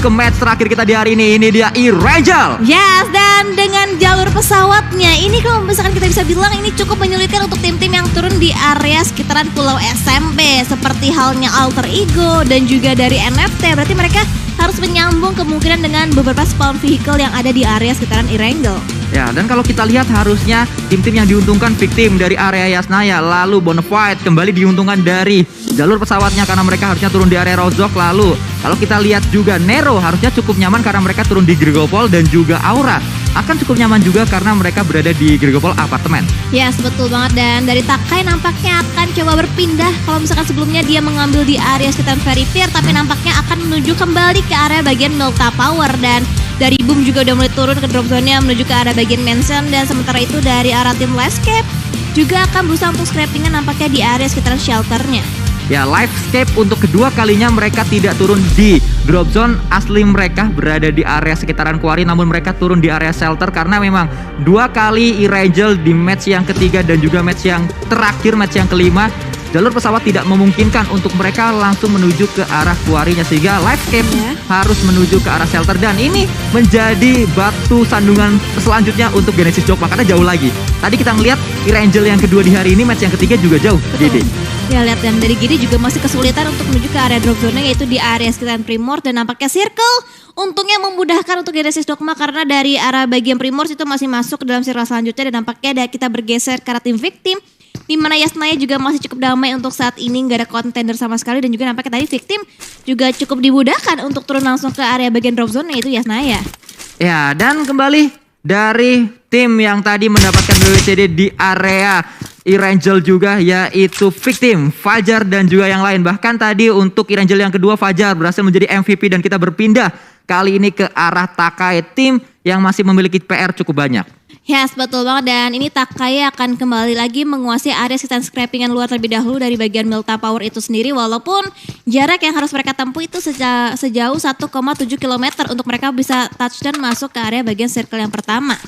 ke match terakhir kita di hari ini. Ini dia Erangel. Yes, dan dengan jalur pesawatnya ini kalau misalkan kita bisa bilang ini cukup menyulitkan untuk tim-tim yang turun di area sekitaran Pulau SMP. Seperti halnya Alter Ego dan juga dari NFT. Berarti mereka harus menyambung kemungkinan dengan beberapa spawn vehicle yang ada di area sekitaran Erangel. Ya, dan kalau kita lihat harusnya tim-tim yang diuntungkan Victim dari area Yasnaya, lalu Bonafide kembali diuntungkan dari jalur pesawatnya karena mereka harusnya turun di area Rozok. Lalu kalau kita lihat juga Nero harusnya cukup nyaman karena mereka turun di Grigopol, dan juga Aura akan cukup nyaman juga karena mereka berada di Grigopol apartemen. Yes, betul banget. Dan dari Takai nampaknya akan coba berpindah. Kalau misalkan sebelumnya dia mengambil di area sekitar Very Pier, tapi nampaknya akan menuju kembali ke area bagian Milta Power. Dan dari Boom juga udah mulai turun ke drop zone-nya menuju ke arah bagian Mansion. Dan sementara itu dari arah tim Landscape juga akan berusaha untuk scrapping-nya nampaknya di area sekitar shelternya. Ya, Livescape untuk kedua kalinya mereka tidak turun di drop zone asli, mereka berada di area sekitaran Quarry, namun mereka turun di area shelter karena memang dua kali Erangel di match yang ketiga dan juga match yang terakhir, match yang kelima, jalur pesawat tidak memungkinkan untuk mereka langsung menuju ke arah Quarry-nya, sehingga Livescape harus menuju ke arah shelter. Dan ini menjadi batu sandungan selanjutnya untuk Genesis Jogma karena jauh lagi. Tadi kita ngelihat Erangel yang kedua di hari ini, match yang ketiga juga jauh. Gede. Ya, lihat, dan dari Gede juga masih kesulitan untuk menuju ke area drop zone, yaitu di area sekitaran Primorse. Dan nampaknya Circle untungnya memudahkan untuk Genesis Dogma karena dari arah bagian Primorse itu masih masuk ke dalam circle selanjutnya. Dan nampaknya kita bergeser ke arah tim Victim, di mana Yasnaya juga masih cukup damai untuk saat ini, nggak ada contender sama sekali. Dan juga nampaknya tadi Victim juga cukup dimudahkan untuk turun langsung ke area bagian drop zone, yaitu Yasnaya. Ya, dan kembali dari tim yang tadi mendapatkan WWCD di area Erangel juga, yaitu Victim, Fajar dan juga yang lain. Bahkan tadi untuk Erangel yang kedua, Fajar berhasil menjadi MVP. Dan kita berpindah kali ini ke arah Takai, tim yang masih memiliki PR cukup banyak. Yes, betul banget. Dan ini Takai akan kembali lagi menguasai area sekitar scrappingan luar terlebih dahulu dari bagian Milta Power itu sendiri. Walaupun jarak yang harus mereka tempuh itu sejauh 1,7 km untuk mereka bisa touchdown masuk ke area bagian circle yang pertama.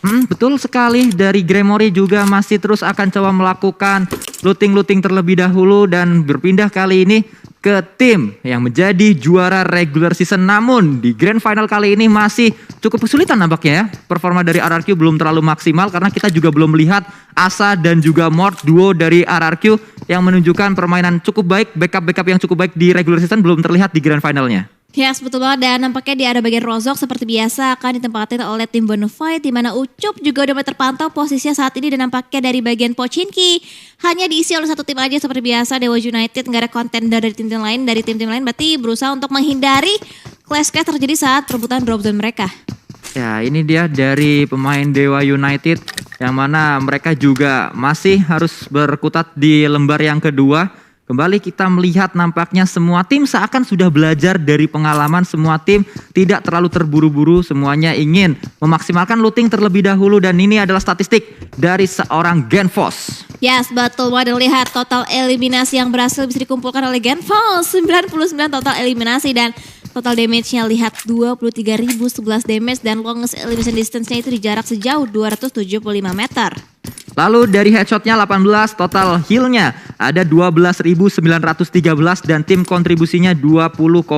Betul sekali. Dari Gremory juga masih terus akan coba melakukan looting terlebih dahulu dan berpindah kali ini ke tim yang menjadi juara regular season. Namun di grand final kali ini masih cukup kesulitan nampaknya ya. Performa dari RRQ belum terlalu maksimal karena kita juga belum melihat Asa dan juga Mort, duo dari RRQ yang menunjukkan permainan cukup baik, backup yang cukup baik di regular season belum terlihat di grand finalnya. Yes, betul banget. Dan nampaknya di area bagian Rozok seperti biasa akan ditempatkan oleh tim Bonafide, di mana Ucup juga udah mulai terpantau posisinya saat ini. Dan nampaknya dari bagian Pochinki hanya diisi oleh satu tim aja seperti biasa, Dewa United. Nggak ada kontender dari tim-tim lain. Dari tim-tim lain berarti berusaha untuk menghindari clash-clash terjadi saat perebutan drop zone mereka. Ya, ini dia dari pemain Dewa United yang mana mereka juga masih harus berkutat di lembar yang kedua. Kembali kita melihat nampaknya semua tim seakan sudah belajar dari pengalaman. Semua tim tidak terlalu terburu-buru, semuanya ingin memaksimalkan looting terlebih dahulu. Dan ini adalah statistik dari seorang Genfos. Yes, betul banget. Lihat total eliminasi yang berhasil bisa dikumpulkan oleh Genfos, 99 total eliminasi. Dan total damage-nya lihat 23.011 damage, dan longest elimination distance-nya itu di jarak sejauh 275 meter. Lalu dari headshotnya 18, total heal-nya ada 12.913 dan tim kontribusinya 20,3%.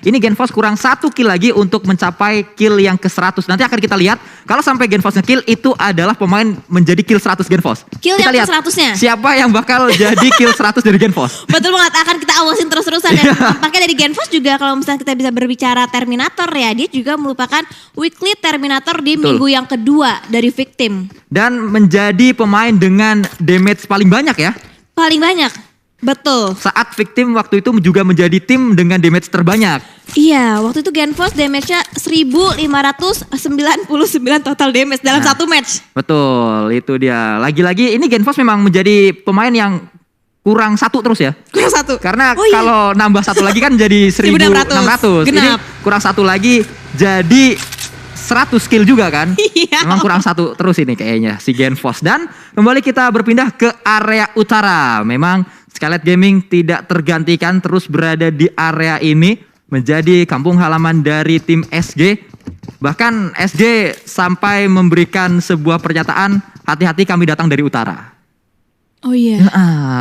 Ini Genfos kurang 1 kill lagi untuk mencapai kill yang ke 100. Nanti akan kita lihat kalau sampai Genfos nge-kill itu adalah pemain menjadi kill 100 Genfos. Kill kita yang lihat ke 100-nya. Siapa yang bakal jadi kill 100 dari Genfos. Betul banget, akan kita awasin terus-terusan. Dan tampaknya dari Genfos juga kalau misalnya kita bisa berbicara Terminator ya, dia juga merupakan weekly Terminator di minggu yang kedua dari Victim. Dan menjadi pemain dengan damage paling banyak ya. Paling banyak, betul. Saat Victim waktu itu juga menjadi tim dengan damage terbanyak. Iya, waktu itu Genfos damage-nya 1.599 total damage dalam satu match. Betul, itu dia. Lagi-lagi ini Genfos memang menjadi pemain yang kurang 1 terus ya. Kurang 1. Karena kalau nambah 1 lagi kan jadi 1.600. Ini kurang 1 lagi jadi 100 skill juga kan. Memang kurang 1 terus ini kayaknya si Genfos. Dan kembali kita berpindah ke area utara. Memang Skylight Gaming tidak tergantikan, terus berada di area ini menjadi kampung halaman dari tim SG. Bahkan SG sampai memberikan sebuah pernyataan, hati-hati kami datang dari utara. Oh iya.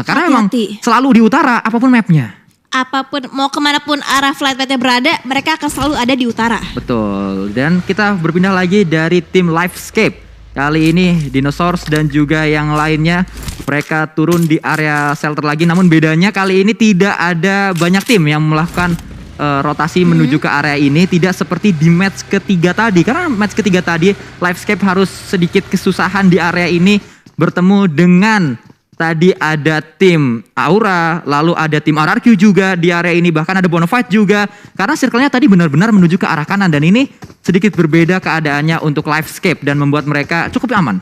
Karena memang selalu di utara apapun mapnya. apapun mau kemanapun arah flight path-nya berada, mereka akan selalu ada di utara. Betul. Dan kita berpindah lagi dari tim Livescape. Kali ini Dinosaurs dan juga yang lainnya mereka turun di area shelter lagi. Namun bedanya kali ini tidak ada banyak tim yang melakukan rotasi menuju ke area ini. Tidak seperti di match ketiga tadi. Karena match ketiga tadi Livescape harus sedikit kesusahan di area ini bertemu dengan tadi ada tim Aura, lalu ada tim RRQ juga di area ini, bahkan ada Bonafide juga. Karena circle-nya tadi benar-benar menuju ke arah kanan dan ini sedikit berbeda keadaannya untuk Livescape dan membuat mereka cukup aman.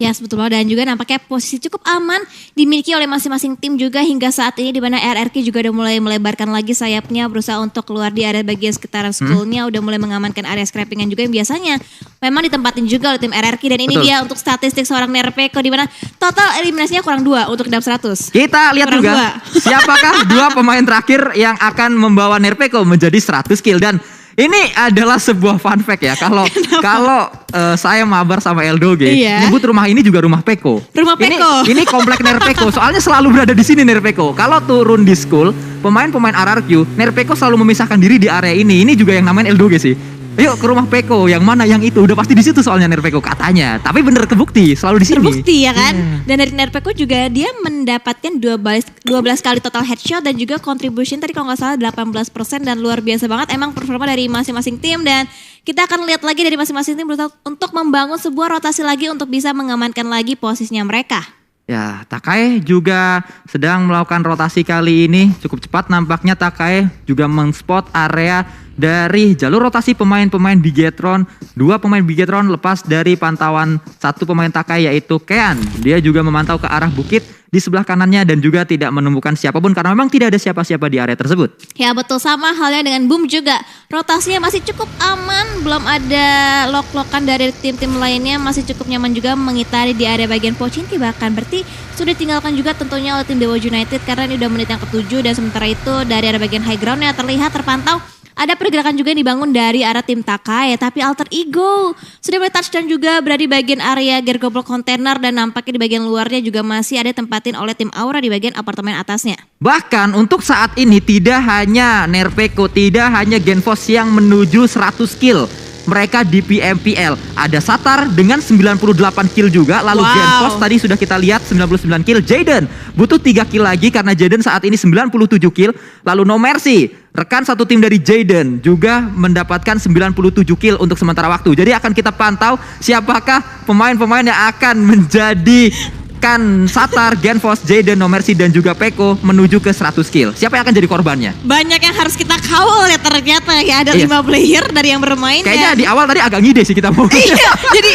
Ya betul, dan juga nampaknya posisi cukup aman dimiliki oleh masing-masing tim juga hingga saat ini, di mana RRQ juga udah mulai melebarkan lagi sayapnya, berusaha untuk keluar di area bagian sekitaran schoolnya, udah mulai mengamankan area scrappingan juga yang biasanya memang ditempatin juga oleh tim RRQ. Dan ini dia untuk statistik seorang Nerpeko, di mana total eliminasinya kurang 2 untuk dap 100. Kita lihat kurang juga 2. Siapakah 2 pemain terakhir yang akan membawa Nerpeko menjadi 100 kill. Dan ini adalah sebuah fun fact ya. Kalau saya mabar sama Eldoge, nyebut rumah ini juga rumah Peko. Rumah Peko. Ini komplek Nerpeko. Soalnya selalu berada di sini Nerpeko. Kalau turun di school, pemain-pemain RRQ, Nerpeko selalu memisahkan diri di area ini. Ini juga yang namanya Eldoge sih. Ayo ke rumah Peko, yang mana yang itu udah pasti di situ soalnya Nerpeko katanya. Tapi bener kebukti selalu di sini. Terbukti ya kan. Dan dari Nerpeko juga dia mendapatkan 12 kali total headshot dan juga contribution tadi kalau nggak salah 18% dan luar biasa banget emang performa dari masing-masing tim. Dan kita akan lihat lagi dari masing-masing tim berusaha untuk membangun sebuah rotasi lagi untuk bisa mengamankan lagi posisinya mereka. Ya, Takai juga sedang melakukan rotasi kali ini cukup cepat. Nampaknya Takai juga men-spot area dari jalur rotasi pemain-pemain Bigetron. 2 pemain Bigetron lepas dari pantauan 1 pemain Takai yaitu Kean. Dia juga memantau ke arah bukit di sebelah kanannya dan juga tidak menemukan siapapun karena memang tidak ada siapa-siapa di area tersebut. Ya betul, sama halnya dengan Boom juga. Rotasinya masih cukup aman, belum ada lock-lockan dari tim-tim lainnya, masih cukup nyaman juga mengitari di area bagian Pochinki, bahkan berarti sudah ditinggalkan juga tentunya oleh tim Dewa United karena ini udah menit yang ke-7. Dan sementara itu dari area bagian high groundnya terlihat terpantau ada pergerakan juga yang dibangun dari arah tim Takai, tapi Alter Ego sudah mulai touchdown juga berada di bagian area Gergoblock Container dan nampaknya di bagian luarnya juga masih ada tempatin oleh tim Aura di bagian apartemen atasnya. Bahkan untuk saat ini tidak hanya Nerpeko, tidak hanya Genfos yang menuju 100 kill. Mereka di PMPL ada Satar dengan 98 kill juga. Lalu Genfos tadi sudah kita lihat 99 kill. Jaden butuh 3 kill lagi karena Jaden saat ini 97 kill. Lalu No Mercy, rekan satu tim dari Jaden, juga mendapatkan 97 kill untuk sementara waktu. Jadi akan kita pantau siapakah pemain-pemain yang akan menjadi Satar, Genfos, Jaden, No Mercy dan juga Peko menuju ke 100 kill. Siapa yang akan jadi korbannya? Banyak yang harus kita kawal ya ternyata ya. Ada 5 player dari yang bermain. Kayaknya di awal tadi agak ngide sih kita mau. Iya, jadi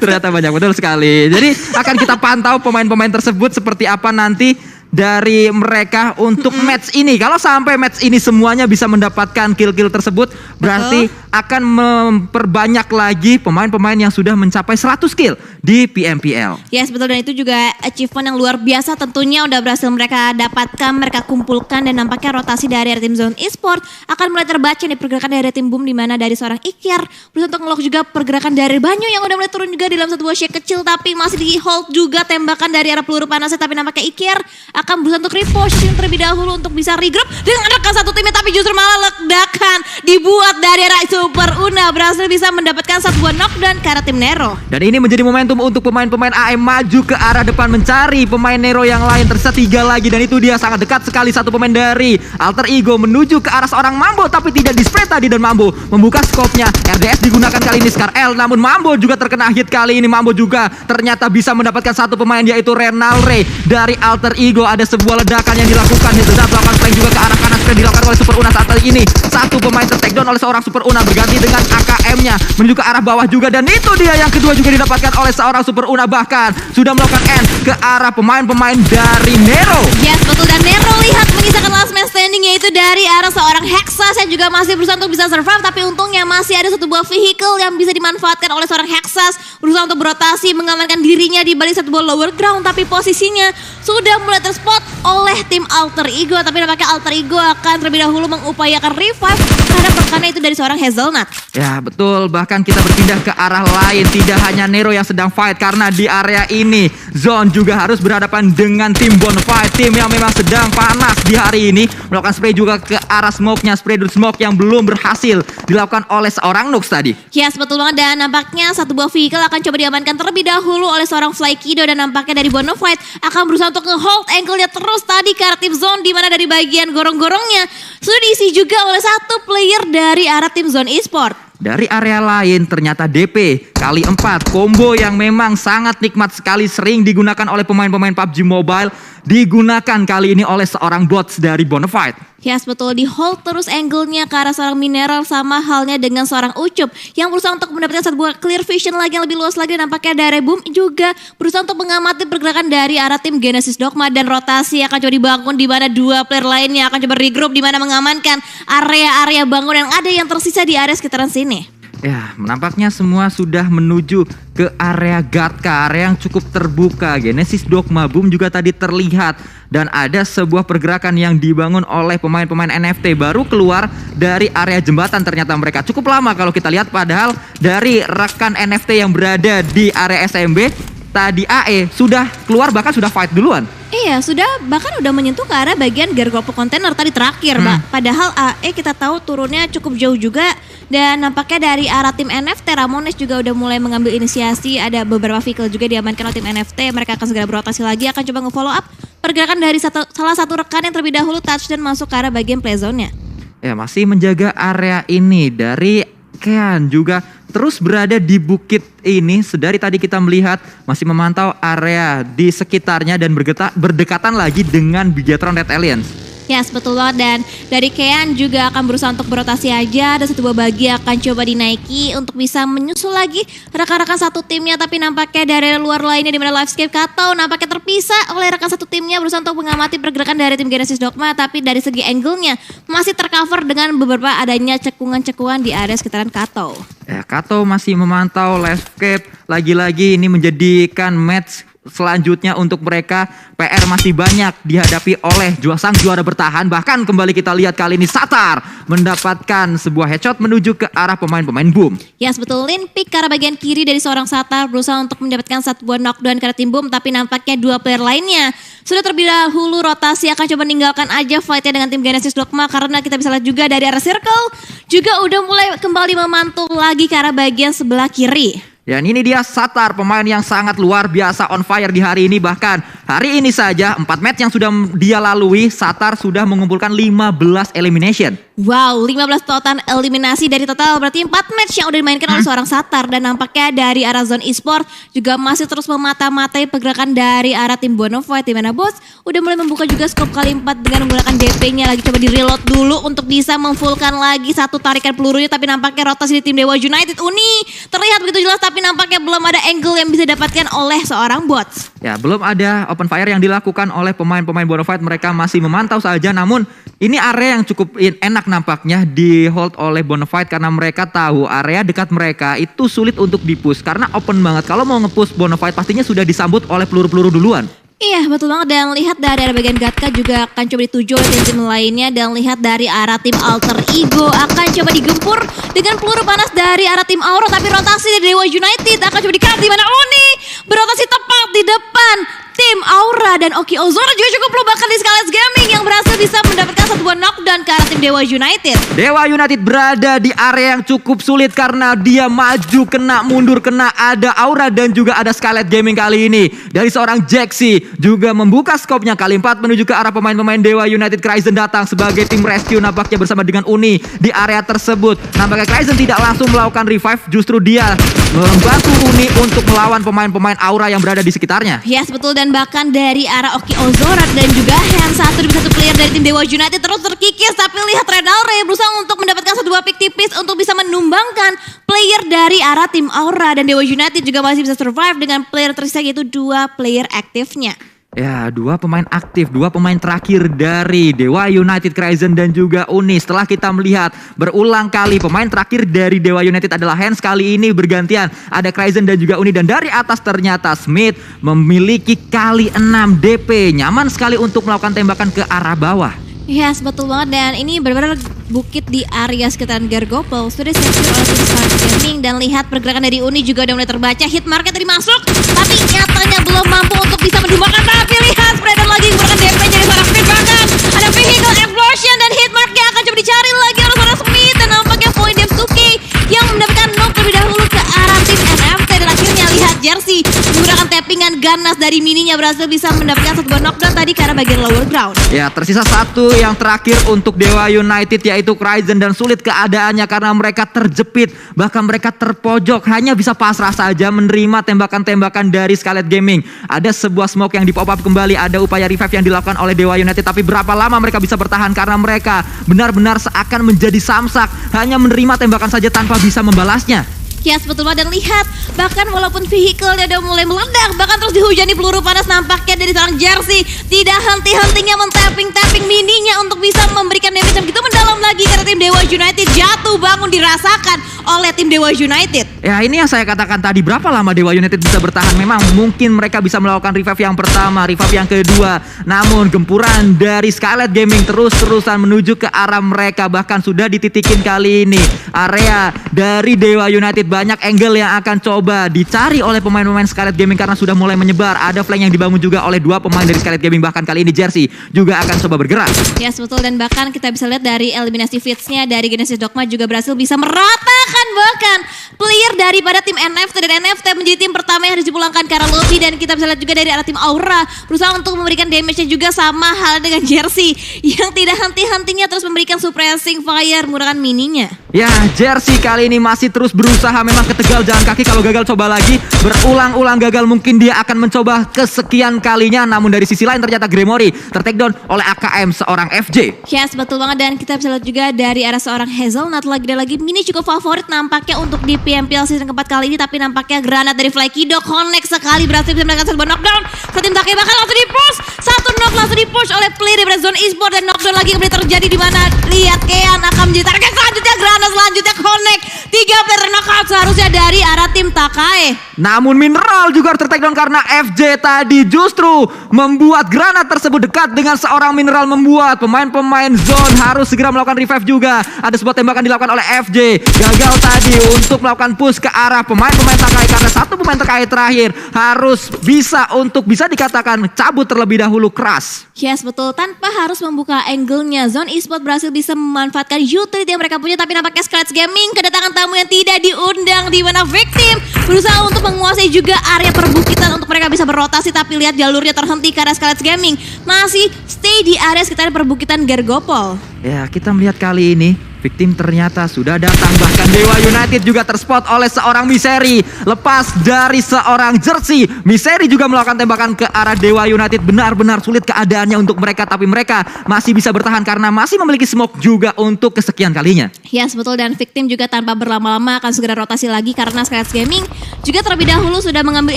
ternyata banyak, betul sekali. Jadi akan kita pantau pemain-pemain tersebut seperti apa nanti dari mereka untuk match ini. Kalau sampai match ini semuanya bisa mendapatkan kill-kill tersebut, berarti akan memperbanyak lagi pemain-pemain yang sudah mencapai 100 kill di PMPL. Yes, betul, dan itu juga achievement yang luar biasa tentunya udah berhasil mereka dapatkan, mereka kumpulkan, dan nampaknya rotasi dari tim Zone Esport akan mulai terbaca nih, pergerakan dari tim Boom di mana dari seorang Ikyar berusaha untuk ngelock juga pergerakan dari Banyu yang udah mulai turun juga di dalam satu buah shake kecil, tapi masih di hold juga tembakan dari arah peluru panasnya, tapi nampaknya Ikyar akan berusaha untuk repositioning terlebih dahulu untuk bisa regroup dengan rekan satu timnya, tapi justru malah ledakan dibuat dari arah Super Una, berhasil bisa mendapatkan satu buah knockdown ke arah tim Nero. Dan ini menjadi momentum untuk pemain-pemain AM maju ke arah depan mencari pemain Nero yang lain. Tersisa 3 lagi dan itu dia sangat dekat sekali satu pemain dari Alter Ego menuju ke arah seorang Mambo, tapi tidak di-spray tadi dan Mambo membuka skopnya. RDS digunakan kali ini Scar L, namun Mambo juga terkena hit kali ini. Mambo juga ternyata bisa mendapatkan satu pemain yaitu Renalre dari Alter Ego. Ada sebuah ledakan yang dilakukan, Hitledat melakukan flank juga ke arah kanan, spray dilakukan oleh Super Una saat ini. Satu pemain ter-takedown oleh seorang Super Una, berganti dengan AKM-nya menuju ke arah bawah juga, dan itu dia yang kedua juga didapatkan oleh seorang Super Una, bahkan sudah melakukan end ke arah pemain-pemain dari Nero. Yes, betul, dan Nero lihat mengisahkan last man standing yaitu dari arah seorang Hexas yang juga masih berusaha untuk bisa survive, tapi untungnya masih ada satu buah vehicle yang bisa dimanfaatkan oleh seorang Hexas, berusaha untuk berotasi mengamankan dirinya di balik satu buah lower ground, tapi posisinya sudah mulai terspot oleh tim Alter Ego, tapi nampaknya Alter Ego akan terlebih dahulu mengupayakan revive terhadap rekannya itu dari seorang Hazelnut. Ya betul, bahkan kita berpindah ke arah lain. Tidak hanya Nero yang sedang fight, karena di area ini Zone juga harus berhadapan dengan tim Bonafide, tim yang memang sedang panas di hari ini. Melakukan spray juga ke arah smoke-nya, spray dot smoke yang belum berhasil dilakukan oleh seorang Nux tadi. Yes, betul banget, dan nampaknya satu buah vehicle akan coba diamankan terlebih dahulu oleh seorang Flykido, dan nampaknya dari Bonafide akan berusaha untuk nge-hold angle-nya terus tadi ke arah tim Zone, di mana dari bagian gorong-gorongnya sudah diisi juga oleh satu player dari arah tim Zone Esport. Dari area lain ternyata DP kali 4, combo yang memang sangat nikmat sekali, sering digunakan oleh pemain-pemain PUBG Mobile, digunakan kali ini oleh seorang bots dari Bonafide. Yes, betul, di hold terus angle-nya ke arah seorang Mineral, sama halnya dengan seorang Ucup yang berusaha untuk mendapatkan satu buah clear vision lagi yang lebih luas lagi. Nampaknya dari Boom juga berusaha untuk mengamati pergerakan dari arah tim Genesis Dogma, dan rotasi akan coba dibangun di mana dua player lainnya akan coba regroup di mana mengamankan area-area bangunan yang ada yang tersisa di area sekitaran sini. Ya, nampaknya semua sudah menuju ke area Gatka, area yang cukup terbuka. Genesis Dogma, Boom juga tadi terlihat, dan ada sebuah pergerakan yang dibangun oleh pemain-pemain NFT baru keluar dari area jembatan. Ternyata mereka cukup lama kalau kita lihat, padahal dari rekan NFT yang berada di area SMB tadi AE sudah keluar, bahkan sudah fight duluan. Iya, bahkan udah menyentuh ke arah bagian gargopo kontainer tadi terakhir, Mbak. Padahal AE kita tahu turunnya cukup jauh juga, dan nampaknya dari arah tim NFT Ramones juga udah mulai mengambil inisiasi. Ada beberapa vehicle juga diamankan oleh tim NFT. Mereka akan segera berotasi lagi, akan coba nge-follow up pergerakan dari salah satu rekan yang terlebih dahulu touch dan masuk ke arah bagian play zone-nya. Ya, masih menjaga area ini. Dari Kean juga terus berada di bukit ini. Sedari tadi kita melihat masih memantau area di sekitarnya dan berdekatan lagi dengan Bigetron Red Alliance. Yes, betul banget, dan dari Kean juga akan berusaha untuk berotasi aja, dan satu buah bagi akan coba dinaiki untuk bisa menyusul lagi rekan-rekan satu timnya, tapi nampaknya dari luar lainnya di mana Livescape Kato nampaknya terpisah oleh rekan satu timnya berusaha untuk mengamati pergerakan dari tim Genesis Dogma, tapi dari segi angle-nya masih tercover dengan beberapa adanya cekungan-cekungan di area sekitaran Kato. Ya, Kato masih memantau Livescape, lagi-lagi ini menjadikan match selanjutnya untuk mereka. PR masih banyak dihadapi oleh sang juara bertahan. Bahkan kembali kita lihat kali ini Satar mendapatkan sebuah headshot menuju ke arah pemain-pemain Boom. Yes, betul, Lin pick ke arah bagian kiri dari seorang Satar berusaha untuk mendapatkan satu buah knockdown ke arah tim Boom, tapi nampaknya dua player lainnya sudah terlebih dahulu rotasi akan coba meninggalkan aja fightnya dengan tim Genesis Dogma, karena kita bisa lihat juga dari arah circle juga udah mulai kembali memantul lagi ke arah bagian sebelah kiri. Dan ini dia Satar, pemain yang sangat luar biasa on fire di hari ini. Bahkan hari ini saja 4 match yang sudah dia lalui, Satar sudah mengumpulkan 15 elimination. Wow, 15 total eliminasi dari total berarti 4 match yang udah dimainkan oleh seorang Satar. Dan nampaknya dari arah Zone Esport juga masih terus memata-matai pergerakan dari arah tim Bonafide, di mana Bos udah mulai membuka juga scope kali 4 dengan menggunakan DP-nya, lagi coba di-reload dulu untuk bisa memfullkan lagi satu tarikan pelurunya. Tapi nampaknya rotasi di tim Dewa United Uni terlihat begitu jelas, tapi nampaknya belum ada angle yang bisa didapatkan oleh seorang bots. Ya, belum ada open fire yang dilakukan oleh pemain-pemain Bonafide. Mereka masih memantau saja, namun ini area yang cukup enak nampaknya di hold oleh Bonafide, karena mereka tahu area dekat mereka itu sulit untuk dipush karena open banget. Kalau mau nge-push Bonafide pastinya sudah disambut oleh peluru-peluru duluan. Iya, betul banget, dan lihat dari arah bagian Gatka juga akan coba dituju oleh tim lainnya, dan lihat dari arah tim Alter Ego akan coba digempur dengan peluru panas dari arah tim Aura, tapi rotasi dari Dewa United akan coba di-cut di mana Oni berotasi tepat di depan tim Aura, dan Oki Ozora juga cukup low bahkan di Scarlet Gaming yang berhasil bisa mendapatkan satu buah knockdown ke arah tim Dewa United. Dewa United berada di area yang cukup sulit karena dia maju kena, mundur kena, ada Aura dan juga ada Scarlet Gaming kali ini. Dari seorang Jaxi juga membuka skopnya kali 4 menuju ke arah pemain-pemain Dewa United. Kryzen datang sebagai tim rescue nampaknya bersama dengan Uni di area tersebut. Nampaknya Kryzen tidak langsung melakukan revive, justru dia membantu Uni untuk melawan pemain-pemain Aura yang berada di sekitarnya. Yes, betul, dan bahkan dari arah Oki Ozora dan juga Hand satu demi satu player dari tim Dewa United terus terkikis, tapi lihat Renalre berusaha untuk mendapatkan satu buah pick tipis untuk bisa menumbangkan player dari arah tim Aura, dan Dewa United juga masih bisa survive dengan player tersisa yaitu 2 player aktifnya. Ya, dua pemain aktif, dua pemain terakhir dari Dewa United, Crazen dan juga Uni. Setelah kita melihat berulang kali pemain terakhir dari Dewa United adalah Hans, kali ini bergantian ada Crazen dan juga Uni. Dan dari atas ternyata Smith memiliki kali 6 DP. Nyaman sekali untuk melakukan tembakan ke arah bawah. Yes, betul banget, dan ini benar-benar bukit di area sekitaran Gargople sudah secure oleh tim Start Gaming. Dan lihat pergerakan dari Uni juga udah mulai terbaca. Hit market tadi masuk, tapi nyatanya belum mampu untuk bisa mendumakan. Tapi lihat Spreader lagi menggunakan DP jadi seorang Smith, bahkan ada vehicle explosion dan hit marketnya akan coba dicari lagi oleh seorang Smith. Dan nampaknya poin Devsuki yang mendapatkan knock terlebih dahulu ke arah tim NFT. Dan akhirnya lihat Jersey menggunakan tappingan ganas dari mininya berhasil bisa mendapatkan satu knockdown tadi ke arah bagian lower ground. Ya, tersisa satu yang terakhir untuk Dewa United, yaitu Crazen, dan sulit keadaannya karena mereka terjepit, bahkan mereka terpojok, hanya bisa pasrah saja menerima tembakan-tembakan dari Scarlet Gaming. Ada sebuah smoke yang di pop up kembali, ada upaya revive yang dilakukan oleh Dewa United, tapi berapa lama mereka bisa bertahan karena mereka benar-benar seakan menjadi samsak, hanya menerima tembakan saja tanpa bisa membalasnya. Yes, betul banget, dan lihat bahkan walaupun vehicle-nya udah mulai meledak, bahkan terus dihujani peluru panas, nampaknya dari seorang Jersey tidak henti-hentinya men-tapping mininya untuk bisa memberikan damage yang begitu mendalam lagi karena tim Dewa United jatuh bangun dirasakan oleh tim Dewa United. Ya, ini yang saya katakan tadi, berapa lama Dewa United bisa bertahan. Memang mungkin mereka bisa melakukan revive yang pertama, revive yang kedua, namun gempuran dari Scarlet Gaming terus-terusan menuju ke arah mereka. Bahkan sudah dititikin kali ini area dari Dewa United. Banyak angle yang akan coba dicari oleh pemain-pemain Scarlet Gaming karena sudah mulai menyebar. Ada flank yang dibangun juga oleh dua pemain dari Scarlet Gaming. Bahkan kali ini Jersey juga akan coba bergerak. Yes, betul, dan bahkan kita bisa lihat dari eliminasi feeds-nya dari Genesis Dogma juga berhasil bisa meratakan bahkan player daripada tim NFT, dan NFT menjadi tim pertama yang harus dipulangkan ke arah lobby. Dan kita bisa lihat juga dari arah tim Aura berusaha untuk memberikan damage-nya juga sama hal dengan Jersey yang tidak henti-hentinya terus memberikan suppressing fire menggunakan mininya. Ya, Jersey kali ini masih terus berusaha. Memang ke Tegal jalan kaki, kalau gagal coba lagi. Berulang-ulang gagal, mungkin dia akan mencoba kesekian kalinya. Namun dari sisi lain ternyata Gremory tertakedown oleh AKM seorang FJ. Yes, betul banget, dan kita bisa lihat juga dari arah seorang Hazelnut lagi dan lagi. Ini cukup favorit nampaknya untuk di PMPL season keempat kali ini, tapi nampaknya granat dari Flykido connect sekali, berhasil bisa mendapatkan sebuah knockdown. Satu tim Take bahkan langsung di-push, satu knock langsung di-push oleh player dari Zone Esports, dan knockdown lagi kembali terjadi di mana lihat Kean akan menjadi target selanjutnya. Granat selanjutnya connect, 3 player knockout seharusnya dari arah tim Takai. Namun Mineral juga tertakedown karena FJ tadi justru membuat granat tersebut dekat dengan seorang Mineral, membuat pemain-pemain Zone harus segera melakukan revive juga. Ada sebuah tembakan dilakukan oleh FJ, gagal tadi untuk melakukan push ke arah pemain-pemain Takai karena satu pemain Takai terakhir harus bisa untuk bisa dikatakan cabut terlebih dahulu keras. Yes, betul, tanpa harus membuka angle-nya. Zone Esports berhasil bisa memanfaatkan utility yang mereka punya, tapi nampaknya Scarlet Gaming kedatangan tamu yang tidak diundang di mana Victim berusaha untuk menguasai juga area perbukitan untuk mereka bisa berotasi, tapi lihat jalurnya terhenti karena Scarlet Gaming masih stay di area sekitar perbukitan Gargople. Ya, kita melihat kali ini Victim ternyata sudah datang, bahkan Dewa United juga terspot oleh seorang Misery. Lepas dari seorang Jersey, Misery juga melakukan tembakan ke arah Dewa United. Benar-benar sulit keadaannya untuk mereka, tapi mereka masih bisa bertahan karena masih memiliki smoke juga untuk kesekian kalinya. Yes, betul, dan Victim juga tanpa berlama-lama akan segera rotasi lagi karena Scarlet Gaming juga terlebih dahulu sudah mengambil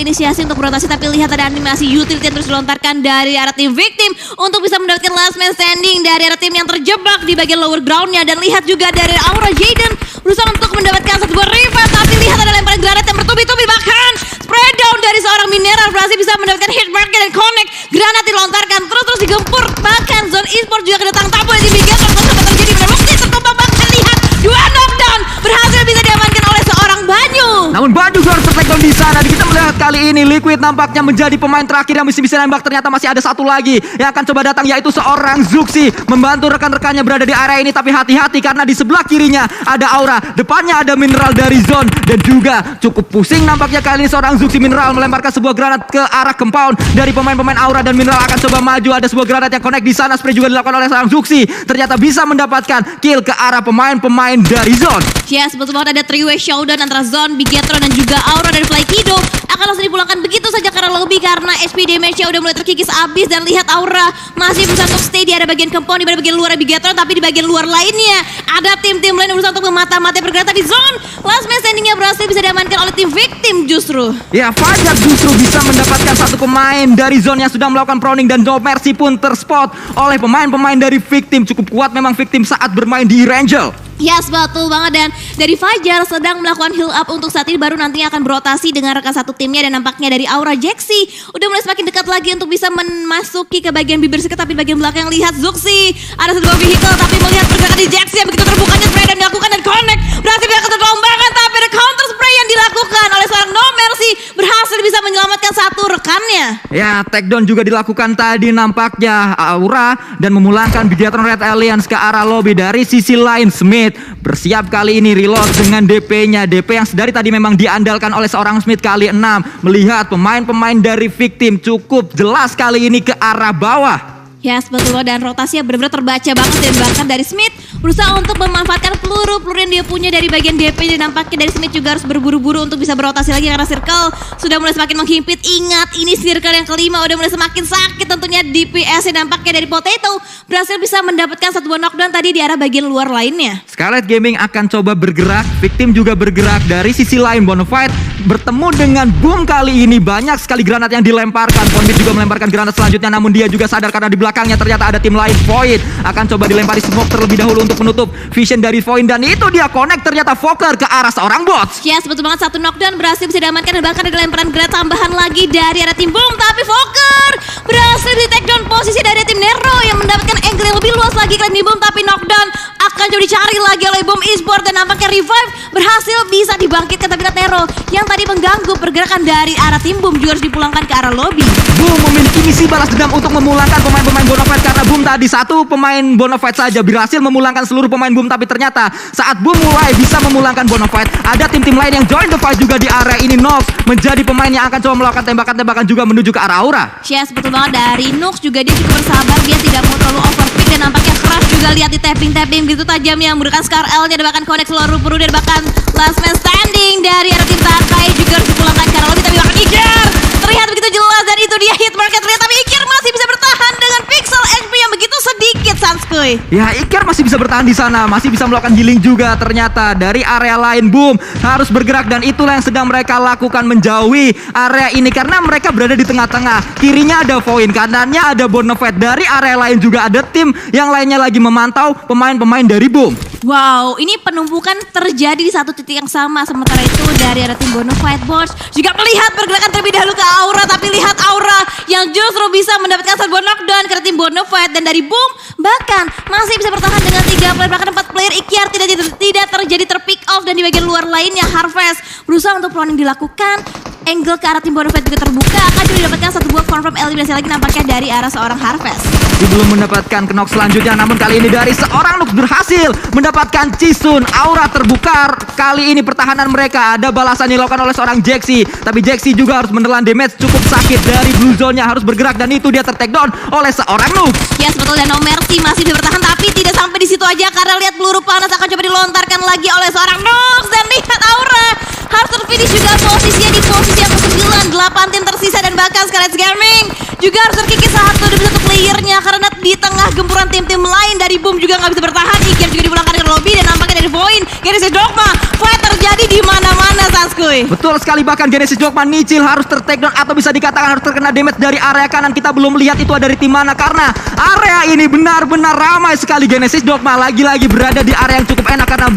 inisiasi untuk berotasi, tapi lihat ada animasi utility yang terus dilontarkan dari arah tim Victim untuk bisa mendapatkan last man standing dari arah tim yang terjebak di bagian lower groundnya. Dan lihat juga dari Aura Jaden berusaha untuk mendapatkan satu buah revive, tapi lihat ada lemparan granat yang bertubi-tubi, bahkan spread down dari seorang Mineral berhasil bisa mendapatkan hit market dan connect. Granat dilontarkan terus digempur, bahkan Zone Esports juga kedatangan tamu yang demikian terus terjadi benar waktu tertumpah, bahkan lihat 2 knockdown berhasil bisa diamankan oleh seorang Banyu. Namun Banyu juga harus tertakedown di sana. Kita melihat kali ini Liquid nampaknya menjadi pemain terakhir yang masih bisa nembak. Ternyata masih ada satu lagi yang akan coba datang, yaitu seorang Zuxi membantu rekan-rekannya berada di area ini. Tapi hati-hati karena di sebelah kirinya ada Aura, depannya ada Mineral dari Zone, dan juga cukup pusing nampaknya kali ini seorang Zuxi. Mineral melemparkan sebuah granat ke arah compound dari pemain-pemain Aura, dan Mineral akan coba maju. Ada sebuah granat yang connect di sana, spray juga dilakukan oleh seorang Zuxi. Ternyata bisa mendapatkan kill ke arah pemain-pemain dari Zone. Yes, betul banget, ada 3-way showdown antara Zone, Bigetron dan juga Aura dari Flykido akan langsung dipulangkan begitu saja karena lobby karena HP damage-nya udah mulai terkikis abis. Dan lihat Aura masih berusaha untuk stay di area bagian Kempon, di bagian luar Bigatron. Tapi di bagian luar lainnya ada tim-tim lain yang berusaha untuk memata-matai pergerakan. Tapi zone last man standing-nya berhasil bisa diamankan oleh tim victim justru. Ya, Fajar justru bisa mendapatkan satu pemain dari zone yang sudah melakukan proning, dan No Mercy pun terspot oleh pemain-pemain dari victim. Cukup kuat memang victim saat bermain di Erangel. Yes, betul banget. Dan dari Fajar sedang melakukan heal up untuk saat ini, baru nantinya akan berotasi dengan rekan satu timnya. Dan nampaknya dari Aura Jaxi udah mulai semakin dekat lagi untuk bisa memasuki ke bagian bibir sikat. Tapi di bagian belakang lihat Zuxi, ada sebuah vehicle, tapi melihat pergerakan di Jaxi yang begitu terbukanya spray dan dilakukan dan connect berhasil dilakukan terlombangan. Tapi ada counter spray yang dilakukan oleh seorang No Mercy, berhasil bisa menyelamatkan satu rekannya. Ya, takedown juga dilakukan tadi nampaknya Aura, dan memulangkan Bigatron Red Alliance ke arah lobby. Dari sisi lain Smith bersiap kali ini reload dengan DP-nya. DP yang dari tadi memang diandalkan oleh seorang Smith kali 6. Melihat pemain-pemain dari victim cukup jelas kali ini ke arah bawah. Yes, betul loh, dan rotasinya benar-benar terbaca banget. Dan bahkan dari Smith berusaha untuk memanfaatkan peluru-peluru yang dia punya dari bagian DP. Dan nampaknya dari Smith juga harus berburu-buru untuk bisa berotasi lagi karena circle sudah mulai semakin menghimpit. Ingat, ini circle yang kelima udah mulai semakin sakit tentunya. DPS yang nampaknya dari Potato berhasil bisa mendapatkan satu buah knockdown tadi di arah bagian luar lainnya. Scarlet Gaming akan coba bergerak, victim juga bergerak. Dari sisi lain Bonafide bertemu dengan Boom kali ini. Banyak sekali granat yang dilemparkan. Ponbit juga melemparkan granat selanjutnya, namun dia juga sadar karena di belakangnya ternyata ada tim lain. Void akan coba dilempari smoke terlebih dahulu untuk menutup vision dari Void, dan itu dia connect ternyata Fokker ke arah seorang bot. Yes, betul banget, satu knockdown berhasil bisa diamankan. Dan bahkan ada lemparan granat tambahan lagi dari arah tim Boom. Tapi Fokker berhasil di take down posisi dari tim Nero yang mendapatkan angle yang lebih luas lagi kali ini Boom. Tapi knockdown akan coba dicari lagi oleh Boom Esports, dan nampaknya revive berhasil bisa dibangkitkan. Tapi Nero yang tadi mengganggu pergerakan dari arah tim Boom juga harus dipulangkan ke arah lobby. Boom memiliki misi balas dendam untuk memulangkan pemain-pemain Bonafide, karena Boom tadi satu pemain Bonafide saja berhasil memulangkan seluruh pemain Boom. Tapi ternyata saat Boom mulai bisa memulangkan Bonafide, ada tim-tim lain yang join the fight juga di area ini. Nox menjadi pemain yang akan coba melakukan tembakan-tembakan juga menuju ke arah Aura. Yes, betul banget, dari Nox juga dia cukup bersabar, dia tidak mau terlalu overpick. Dan nampaknya keras juga, lihat di tapping gitu tajam yang menggunakan Scar L-nya. Dan bahkan connect seluruh peluru, dan bahkan last man standing dari arah tim Takai juga harus dipulangkan ke arah lobby. Tapi bahkan Iker terlihat begitu jelas, dan itu dia hit market terlihat. Tapi Iker masih bisa bertahan dengan pixel HP yang begitu sedikit, Sanskuy. Ya, Iker masih bisa bertahan di sana, masih bisa melakukan healing juga. Ternyata dari area lain Boom harus bergerak, dan itulah yang sedang mereka lakukan, menjauhi area ini karena mereka berada di tengah-tengah. Kirinya ada Void, kanannya ada Bonafide. Dari area lain juga ada tim yang lainnya lagi memantau pemain-pemain dari Boom. Wow, ini penumpukan terjadi di satu titik yang sama. Sementara itu dari arah tim Bonafide Bots juga melihat pergerakan terlebih dahulu ke Aura. Tapi lihat Aura yang justru bisa mendapatkan satu buah knockdown ke tim Bonafide. Dan dari Boom bahkan masih bisa bertahan dengan 3 player, bahkan 4 player. Ikyar tidak terjadi terpick off. Dan di bagian luar lainnya Harvest berusaha untuk proning dilakukan. Angle ke arah tim Bonafide juga terbuka, akan juga didapatkan satu buah confirm eliminasi lagi nampaknya dari arah seorang Harvest. Dia belum mendapatkan knock selanjutnya, namun kali ini dari seorang Nook berhasil mendapatkan Chisun. Aura terbuka, kali ini pertahanan mereka ada balasan yang dilakukan oleh seorang Jaxi. Tapi Jaxi juga harus menelan damage cukup sakit dari Blue Zone-nya, harus bergerak, dan itu dia ter-take down oleh seorang Nook. Yes, betul, dan No Mercy masih bisa bertahan, tapi tidak sampai di situ aja karena lihat peluru panas akan coba dilontarkan lagi oleh seorang Nook. Dan lihat Aura harus terfinish juga posisinya di posisi yang ke-9, 8 tim tersisa. Dan bahkan Scarlet Gaming juga harus terkikis satu demi satu playernya karena di tengah gempuran tim-tim lain dari Boom juga nggak bisa bertahan. Iker juga dipulangkan ke lobby, dan nampaknya dari Void, Genesis Dogma, fight terjadi di mana-mana, Sanskuy. Betul sekali, bahkan Genesis Dogma Nicil harus ter-take down atau bisa dikatakan harus terkena damage dari area kanan. Kita belum melihat itu ada dari tim mana karena area ini benar-benar ramai sekali. Genesis Dogma lagi-lagi berada di area yang cukup enak karena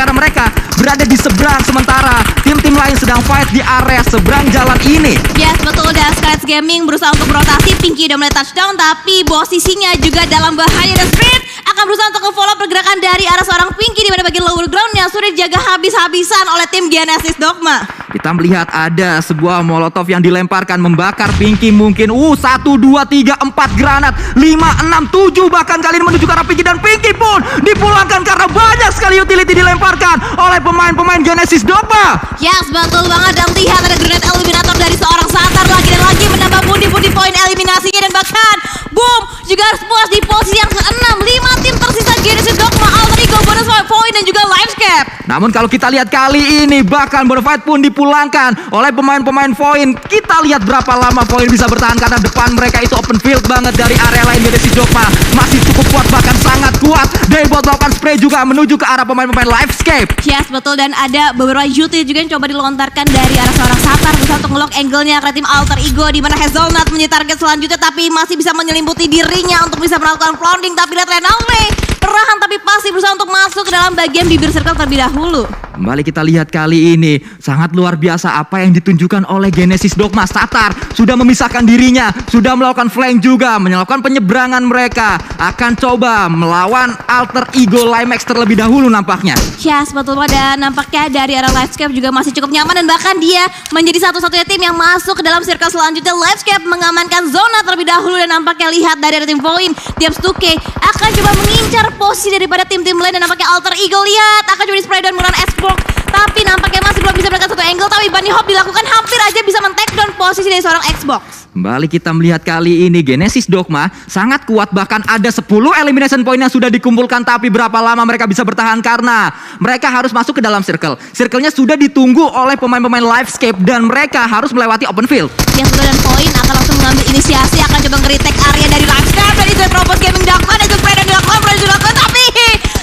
mereka berada di seberang, sementara tim-tim lain sedang fight di area seberang jalan ini. Yes, betul, dan Scarlet Gaming berusaha untuk berotasi. Pinky udah mulai touchdown, tapi posisinya juga dalam bahaya. Dan Spirit akan berusaha untuk nge-follow pergerakan dari arah seorang Pinky di mana bagian lower ground yang sudah dijaga habis-habisan oleh tim Genesis Dogma. Kita melihat ada sebuah molotov yang dilemparkan membakar Pinky mungkin 1, 2, 3, 4 granat 5, 6, 7 bahkan kali ini menuju ke arah Pinky, dan Pinky pun dipulangkan karena banyak sekali utility dilemparkan oleh pemain-pemain Genesis Dogma. Yes, betul banget, dan lihat ada granat eliminator dari seorang Satar lagi dan lagi menambah pundi-pundi poin eliminasinya. Dan bahkan Boom juga harus puas di posisi yang ke-6, 5 tim tersisa Genesis Dogma, Alter Ego, Bonus Point dan juga Livescape. Namun kalau kita lihat kali ini bahkan Bonafide pun dipulangkan oleh pemain-pemain Void. Kita lihat berapa lama Void bisa bertahan karena depan mereka itu open field banget dari area lain. Genesis Dogma masih cukup kuat, bahkan sangat kuat. Daybot melakukan spray juga menuju ke arah pemain-pemain Livescape. Yes, betul, dan ada beberapa utility juga yang coba dilontarkan dari arah seorang Satar berusaha untuk ngelock angle-nya ke tim Alter Ego, di mana Hazelnut menjadi target selanjutnya tapi masih bisa menyelimputi dirinya untuk bisa melakukan flounding. Tapi lihat Renaume perlahan tapi pasti berusaha untuk masuk ke dalam bagian bibir circle terlebih dahulu. Kembali kita lihat kali ini sangat luar biasa apa yang ditunjukkan oleh Genesis Dogma. Satar sudah memisahkan dirinya, sudah melakukan flank juga, melakukan penyeberangan. Mereka akan coba melawan Alter Ego Limax terlebih dahulu nampaknya. Yes, betul, dan nampaknya dari arah Livescape juga masih cukup nyaman dan bahkan dia menjadi satu-satunya tim yang masuk ke dalam circle selanjutnya. Livescape mengamankan zona terlebih dahulu dan nampaknya lihat dari tim Void, Diabs 2K akan coba mengincar posisi daripada tim-tim lain dan nampaknya Alter Ego lihat akan coba di spray down menggunakan Xbox, tapi nampaknya masih belum bisa mendapatkan satu angle. Tapi Bunny Hop dilakukan hampir aja bisa men-take down posisi dari seorang Xbox. Kembali kita melihat kali ini Genesis Dogma sangat kuat, bahkan ada 10 elimination point yang sudah dikumpulkan. Tapi berapa lama mereka bisa bertahan karena mereka harus masuk ke dalam circle. Circle-nya sudah ditunggu oleh pemain-pemain Livescape dan mereka harus melewati open field. Yang kedua dan Void akan langsung mengambil inisiasi, akan coba nge-retake area dari Livescape dan itu Propose Gaming dilakukan, itu spray dan dilakukan, tapi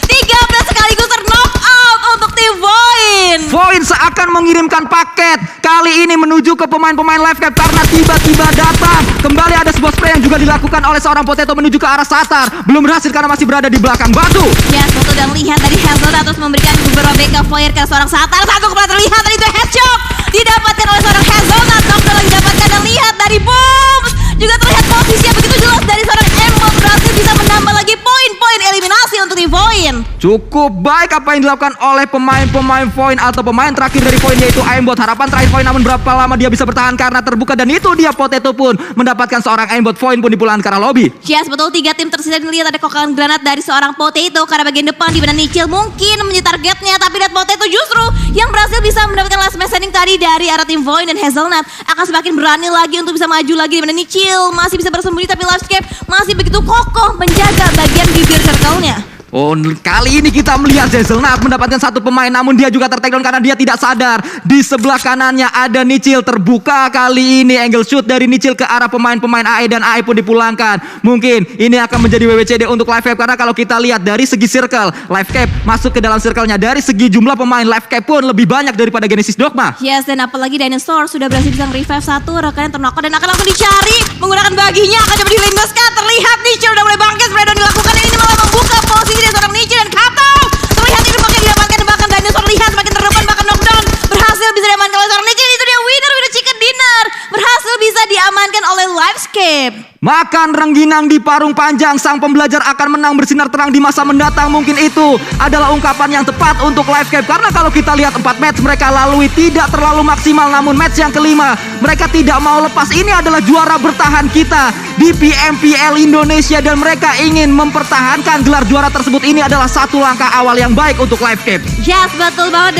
13 sekaligus ter-knock out untuk tim Void. Void seakan mengirimkan paket kali ini menuju ke pemain-pemain Livescape karena tiba-tiba datang. Kembali ada sebuah spray yang juga dilakukan oleh seorang Potato menuju ke arah Satar. Belum berhasil karena masih berada di belakang batu. Yes, betul, dan lihat dari Hazelnut terus memberikan beberapa backup fire ke seorang Satar. Satu kepala terlihat dan itu headshot didapatkan oleh seorang Hazelnut. Knockdown lagi didapatkan dan lihat dari Booms juga terlihat posisi yang begitu jelas dari seorang Embot, berhasil bisa menambah lagi poin-poin eliminasi untuk tim Void. Cukup baik apa yang dilakukan oleh pemain-pemain Void atau pemain terakhir dari Void yaitu Aimbot. Harapan terakhir Void, namun berapa lama dia bisa bertahan karena terbuka dan itu dia Potato pun mendapatkan seorang Aimbot. Void pun dipulangkan ke arah lobby. Yes, betul, 3 tim tersisa dilihat ada kokalan granat dari seorang Potato ke arah bagian depan di mana Nichil mungkin menjadi targetnya, tapi lihat Potato justru yang berhasil bisa mendapatkan last man standing tadi dari arah tim Void, dan Hazelnut akan semakin berani lagi untuk bisa maju lagi di mana Nichil masih bisa bersembunyi tapi Livescape masih begitu kokoh menjaga bagian bibir circle-nya. Oh, kali ini kita melihat Hazelnut mendapatkan satu pemain, namun dia juga tertakedown karena dia tidak sadar. Di sebelah kanannya ada Nichil, terbuka kali ini angle shoot dari Nichil ke arah pemain-pemain AE dan AE pun dipulangkan. Mungkin ini akan menjadi WWCD untuk Livescape karena kalau kita lihat dari segi circle, Livescape masuk ke dalam circle-nya. Dari segi jumlah pemain, Livescape pun lebih banyak daripada Genesis Dogma. Yes, dan apalagi Dinosaur sudah berhasil bisa revive satu rekan yang ternock dan akan langsung dicari menggunakan baginya, akan coba dilindaskan. Terlihat Nichil udah mulai bangkit, Spreadon dilakukan dan ini malah membuka posisi dari seorang Nichil dan Kato. Terlihat ini pakai didapatkan dan bahkan Dinosaur lihat semakin terdepan, bahkan knockdown berhasil bisa diamankan oleh seorang Nichil. Itu dia winner chicken dinner, berhasil bisa diamankan oleh Livescape. Makan rengginang di parung panjang, sang pembelajar akan menang bersinar terang di masa mendatang. Mungkin itu adalah ungkapan yang tepat untuk Livescape karena kalau kita lihat 4 match mereka lalui tidak terlalu maksimal, namun match yang kelima mereka tidak mau lepas. Ini adalah juara bertahan kita di PMPL Indonesia dan mereka ingin mempertahankan gelar juara tersebut. Ini adalah satu langkah awal yang baik untuk Livescape. Yes, betul banget.